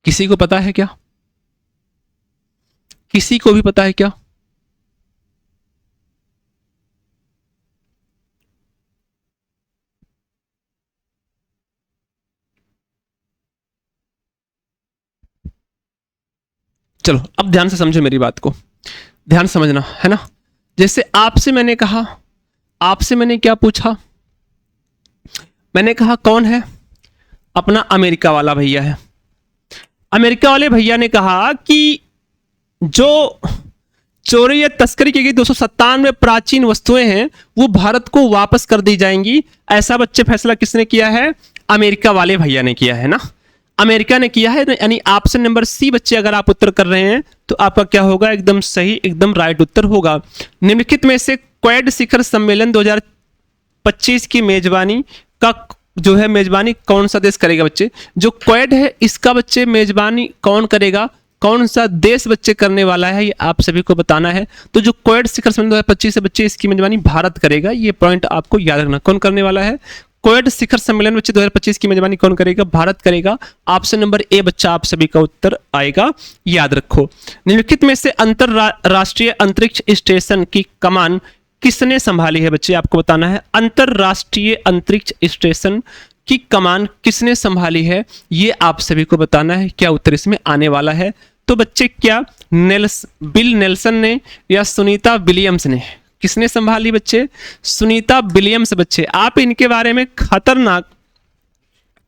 किसी को पता है क्या? किसी को भी पता है क्या? चलो अब ध्यान से समझो मेरी बात को, ध्यान समझना है ना। जैसे आपसे मैंने कहा, आपसे मैंने क्या पूछा? मैंने कहा कौन है? अपना अमेरिका वाला भैया है। अमेरिका वाले भैया ने कहा कि जो चोरी या तस्करी की गई 297 प्राचीन वस्तुएं हैं वो भारत को वापस कर दी जाएंगी। ऐसा बच्चे फैसला किसने किया है? अमेरिका वाले भैया ने किया है ना, अमेरिका ने किया है। यानी ऑप्शन नंबर सी बच्चे अगर आप उत्तर कर रहे हैं तो आपका क्या होगा? एकदम सही, एकदम राइट उत्तर होगा। निम्नलिखित में से क्वाड शिखर सम्मेलन 2025 की मेजबानी का जो है मेजबानी कौन सा देश करेगा बच्चे? जो क्वाड है इसका बच्चे मेजबानी कौन करेगा? कौन सा देश बच्चे करने वाला है? ये आप सभी को बताना है। तो जो क्वाड शिखर सम्मेलन 2025 से बच्चे इसकी मेजबानी भारत करेगा। ये पॉइंट आपको याद रखना। कौन करने वाला है? क्वाड शिखर सम्मेलन बच्चे 2025 की मेजबानी कौन करेगा? भारत करेगा। ऑप्शन नंबर ए बच्चा आप सभी का उत्तर आएगा, याद रखो। निम्नलिखित में से अंतरराष्ट्रीय अंतरिक्ष स्टेशन की कमान किसने संभाली है बच्चे? आपको बताना है। अंतरराष्ट्रीय अंतरिक्ष स्टेशन की कमान किसने संभाली है? ये आप सभी को बताना है। क्या उत्तर इसमें आने वाला है? तो बच्चे क्या बिल नेल्सन ने या सुनीता विलियम्स ने? किसने संभाली बच्चे? सुनीता विलियम्स बच्चे। आप इनके बारे में खतरनाक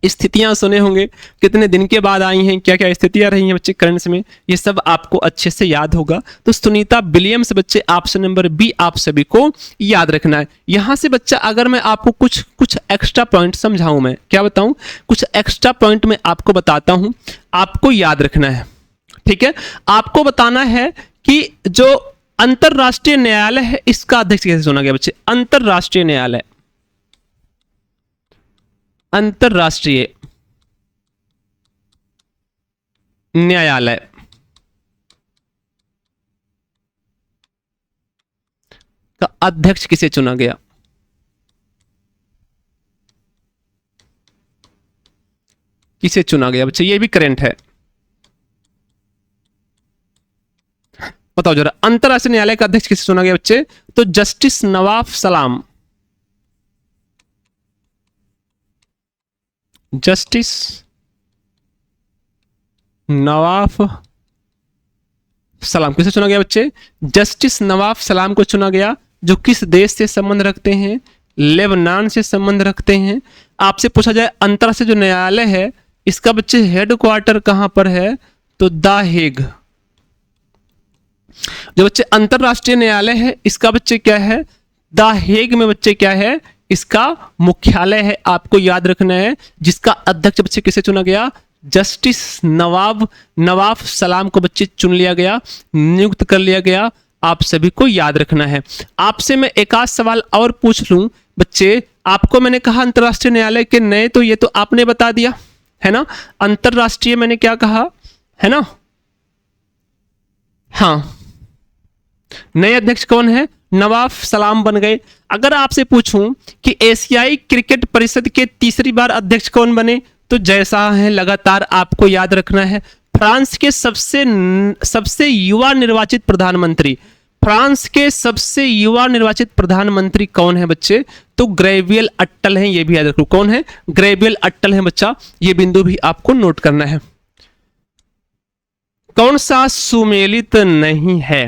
स्थितियां सुने होंगे, कितने दिन के बाद आई हैं, क्या क्या स्थितियां रही हैं बच्चे करंट्स में, ये सब आपको अच्छे से याद होगा। तो सुनीता विलियम्स बच्चे ऑप्शन नंबर बी आप सभी को याद रखना है। यहां से बच्चा अगर मैं आपको कुछ एक्स्ट्रा पॉइंट समझाऊं, मैं क्या बताऊं? कुछ एक्स्ट्रा पॉइंट मैं आपको बताता हूं, आपको याद रखना है, ठीक है। आपको बताना है कि जो अंतरराष्ट्रीय न्यायालय है इसका अध्यक्ष कैसे चुना गया बच्चे? अंतरराष्ट्रीय न्यायालय, अंतरराष्ट्रीय न्यायालय का अध्यक्ष किसे चुना गया? किसे चुना गया बच्चे? ये भी करंट है, बताओ जरा। अंतरराष्ट्रीय न्यायालय का अध्यक्ष किसे चुना गया बच्चे? तो जस्टिस नवाफ सलाम, जस्टिस नवाफ सलाम किसे चुना गया बच्चे? जस्टिस नवाफ सलाम को चुना गया, जो किस देश से संबंध रखते हैं? लेबनान से संबंध रखते हैं। आपसे पूछा जाए अंतरराष्ट्रीय जो न्यायालय है इसका बच्चे हेडक्वार्टर कहां पर है? तो द हेग। जो बच्चे अंतरराष्ट्रीय न्यायालय है इसका बच्चे क्या है? द हेग में बच्चे क्या है? इसका मुख्यालय है, आपको याद रखना है। जिसका अध्यक्ष बच्चे किसे चुना गया? जस्टिस नवाफ सलाम को बच्चे चुन लिया गया, नियुक्त कर लिया गया। आप सभी को याद रखना है। आपसे मैं एक आध सवाल और पूछ लूं बच्चे। आपको मैंने कहा अंतरराष्ट्रीय न्यायालय के नए, तो ये तो आपने बता दिया है ना। अंतरराष्ट्रीय मैंने क्या कहा है ना? हाँ, नए अध्यक्ष कौन है? नवाफ सलाम बन गए। अगर आपसे पूछूं कि एशियाई क्रिकेट परिषद के तीसरी बार अध्यक्ष कौन बने, तो जैसा है लगातार आपको याद रखना है। फ्रांस के सबसे युवा निर्वाचित प्रधानमंत्री, फ्रांस के सबसे युवा निर्वाचित प्रधानमंत्री कौन है बच्चे? तो ग्रेवियल अट्टल हैं, ये भी याद रखो। कौन है? ग्रेवियल अट्टल हैं बच्चा, ये बिंदु भी आपको नोट करना है। कौन सा सुमेलित नहीं है?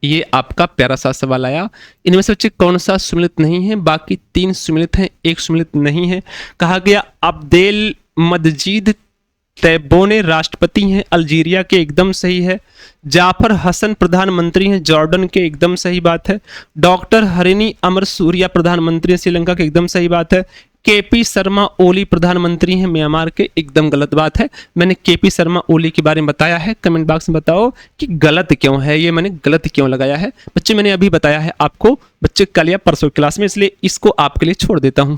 ये आपका प्यारा सा सवाल आया। इनमें से बच्चे कौन सा सुमेलित नहीं है? बाकी 3 सुमेलित हैं, 1 सुमेलित नहीं है। कहा गया अब्देल मजीद तैबोने राष्ट्रपति हैं अल्जीरिया के, एकदम सही है। जाफर हसन प्रधानमंत्री हैं जॉर्डन के, एकदम सही बात है। डॉक्टर हरिनी अमर सूर्या प्रधानमंत्री हैं श्रीलंका के, एकदम सही बात है। केपी शर्मा ओली प्रधानमंत्री हैं म्यांमार के, एकदम गलत बात है। मैंने केपी शर्मा ओली के बारे में बताया है, कमेंट बॉक्स में बताओ कि गलत क्यों है, ये मैंने गलत क्यों लगाया है बच्चे। मैंने अभी बताया है आपको बच्चे कल या परसों क्लास में, इसलिए इसको आपके लिए छोड़ देता हूं।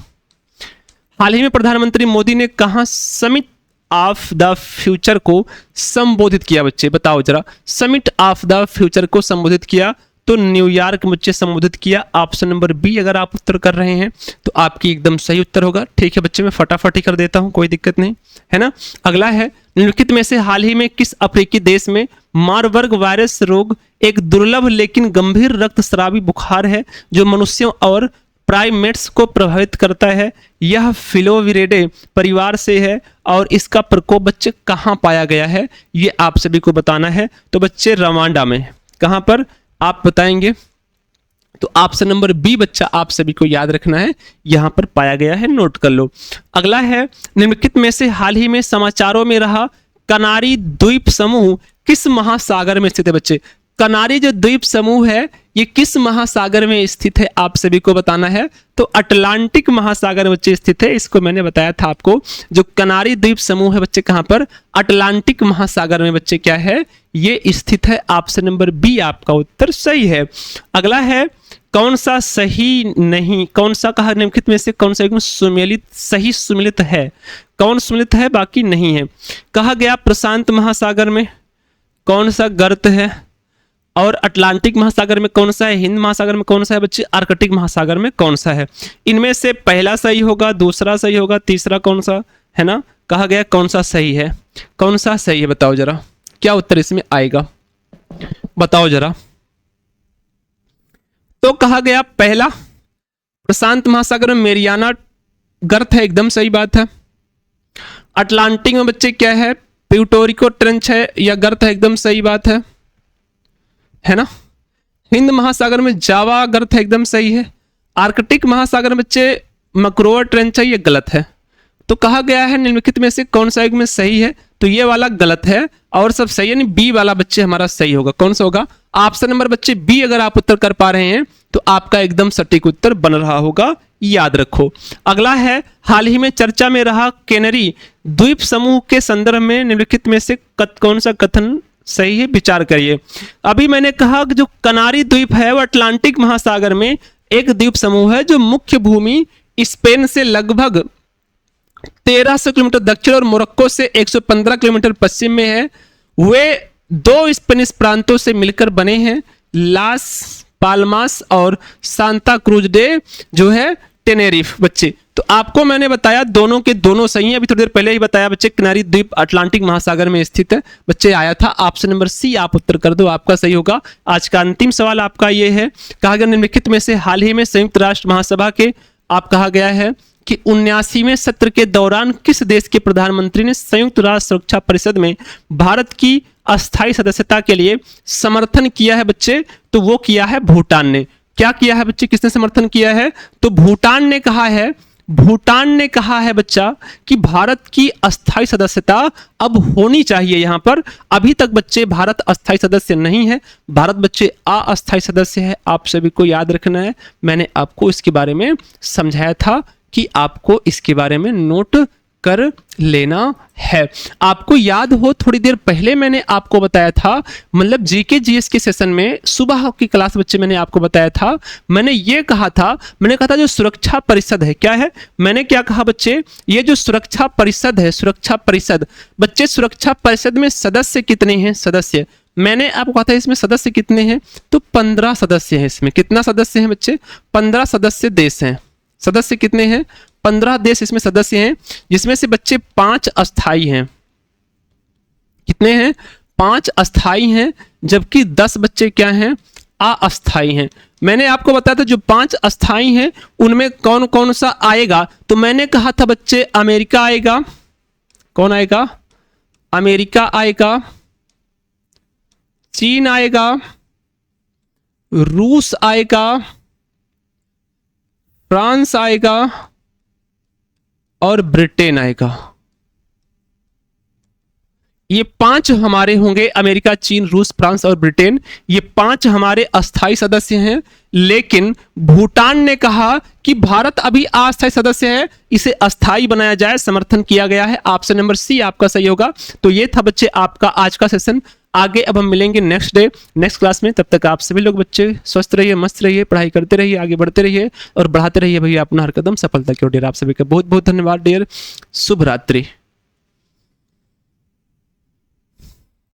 हाल ही में प्रधानमंत्री मोदी ने कहां समिट ऑफ द फ्यूचर को संबोधित किया बच्चे? बताओ जरा। समिट ऑफ द फ्यूचर को संबोधित किया तो न्यूयॉर्क में बच्चे संबोधित किया। ऑप्शन नंबर बी अगर आप उत्तर कर रहे हैं तो आपकी एकदम सही उत्तर होगा। ठीक है बच्चे, मैं फटाफट ही कर देता हूं, कोई दिक्कत नहीं है ना। अगला है, निम्नलिखित में से हाल ही में किस अफ्रीकी देश में मारबर्ग वायरस रोग एक दुर्लभ लेकिन गंभीर रक्तस्रावी बुखार है जो मनुष्यों और प्राइमेट्स को प्रभावित करता है? यह फिलोविरिडे परिवार से है और इसका प्रकोप बच्चे कहां पाया गया है? ये आप सभी को बताना है। तो बच्चे रवांडा में। कहां पर आप बताएंगे? तो ऑप्शन नंबर बी बच्चा आप सभी को याद रखना है, यहां पर पाया गया है, नोट कर लो। अगला है, निम्नलिखित में से हाल ही में समाचारों में रहा कनारी द्वीप समूह किस महासागर में स्थित है बच्चे? कनारी जो द्वीप समूह है ये किस महासागर में स्थित है आप सभी को बताना है। तो अटलांटिक महासागर में बच्चे स्थित है, इसको मैंने बताया था आपको। जो कनारी द्वीप समूह है बच्चे कहां पर? अटलांटिक महासागर में बच्चे क्या है? ये स्थित है। ऑप्शन नंबर बी आपका उत्तर सही है। अगला है, कौन सा सही नहीं, कौन सा कहा निम्नलिखित में से कौन सा एकदम सुमेलित सही सुमेलित है? कौन सुमेलित है बाकी नहीं है? कहा गया प्रशांत महासागर में कौन सा गर्त है, और अटलांटिक महासागर में कौन सा है, हिंद महासागर में कौन सा है बच्चे, आर्कटिक महासागर में कौन सा है? इनमें से पहला सही होगा, दूसरा सही होगा, तीसरा कौन सा है ना? कहा गया कौन सा सही है, कौन सा सही है बताओ जरा, क्या उत्तर इसमें आएगा बताओ जरा। तो कहा गया पहला प्रशांत महासागर में मेरियाना गर्त है, एकदम सही बात है। अटलांटिक में बच्चे क्या है, प्यूटोरिको ट्रेंच है या गर्त है, एकदम सही बात है ना। हिंद महासागर में जावा गर्त है, एकदम सही है। आर्कटिक महासागर में बच्चे मक्रोअर ट्रेंच है, ये गलत है। तो कहा गया है निम्नलिखित में से कौन सा एक में सही है, तो ये वाला गलत है और सब सही है, यानी बी वाला बच्चे हमारा सही होगा। कौन सा होगा? ऑप्शन नंबर बच्चे बी अगर आप उत्तर कर पा रहे हैं तो आपका एकदम सटीक उत्तर बन रहा होगा, याद रखो। अगला है, हाल ही में चर्चा में रहा कैनरी द्वीप समूह के संदर्भ में निम्नलिखित में से कौन सा कथन सही है, विचार करिए। अभी मैंने कहा कि जो कनारी द्वीप है वो अटलांटिक महासागर में एक द्वीप समूह है जो मुख्य भूमि स्पेन से लगभग 1300 किलोमीटर दक्षिण और मोरक्को से 115 किलोमीटर पश्चिम में है। वे 2 स्पेनिश प्रांतों से मिलकर बने हैं, लास पाल्मास और सांता क्रूज डे जो है टेनेरिफ। बच्चे तो आपको मैंने बताया दोनों के दोनों सही हैं, अभी थोड़ी देर पहले ही बताया बच्चे। किनारी द्वीप अटलांटिक महासागर में स्थित है। बच्चे आया था ऑप्शन नंबर सी, आप उत्तर कर दो, आपका सही होगा। आज का अंतिम सवाल आपका ये है, कहा गया निम्नलिखित में से हाल ही में संयुक्त राष्ट्र महासभा के आप कहा गया है कि 79वें सत्र के दौरान किस देश के प्रधानमंत्री ने संयुक्त राष्ट्र सुरक्षा परिषद में भारत की अस्थायी सदस्यता के लिए समर्थन किया है बच्चे? तो वो किया है भूटान ने। क्या किया है बच्चे, किसने समर्थन किया है? तो भूटान ने कहा है, भूटान ने कहा है बच्चा कि भारत की अस्थायी सदस्यता अब होनी चाहिए। यहां पर अभी तक बच्चे भारत अस्थायी सदस्य नहीं है, भारत बच्चे अस्थायी सदस्य है। आप सभी को याद रखना है, मैंने आपको इसके बारे में समझाया था कि आपको इसके बारे में नोट कर लेना है। आपको याद हो थोड़ी देर पहले मैंने आपको बताया था, मतलब जीके जीएस के सेशन में सुबह की क्लास बच्चे मैंने आपको बताया था, मैंने ये कहा था, मैंने कहा था जो सुरक्षा परिषद है, क्या है, मैंने क्या कहा बच्चे, ये जो सुरक्षा परिषद है, सुरक्षा परिषद बच्चे, सुरक्षा परिषद में सदस्य कितने हैं? सदस्य मैंने आपको कहा था इसमें सदस्य कितने हैं? तो 15 सदस्य हैं। इसमें कितना सदस्य हैं बच्चे? 15 सदस्य देश हैं। सदस्य कितने हैं? 15 देश इसमें सदस्य हैं, जिसमें से बच्चे 5 अस्थाई हैं। कितने हैं? 5 अस्थाई हैं, जबकि 10 बच्चे क्या हैं? अस्थाई हैं। मैंने आपको बताया था जो 5 अस्थाई हैं उनमें कौन कौन सा आएगा, तो मैंने कहा था बच्चे अमेरिका आएगा। कौन आएगा? अमेरिका आएगा, चीन आएगा, रूस आएगा, फ्रांस आएगा और ब्रिटेन आएगा। ये 5 हमारे होंगे, अमेरिका, चीन, रूस, फ्रांस और ब्रिटेन। ये 5 हमारे अस्थायी सदस्य हैं, लेकिन भूटान ने कहा कि भारत अभी अस्थायी सदस्य है, इसे अस्थायी बनाया जाए, समर्थन किया गया है। ऑप्शन नंबर सी आपका सही होगा। तो ये था बच्चे आपका आज का सेशन। आगे अब हम मिलेंगे नेक्स्ट डे नेक्स्ट क्लास में। तब तक आप सभी लोग बच्चे स्वस्थ रहिए, मस्त रहिए, पढ़ाई करते रहिए, आगे बढ़ते रहिए और बढ़ाते रहिए भैया अपना हर कदम सफलता की ओर। आप सभी का बहुत बहुत धन्यवाद डियर। शुभ रात्रि।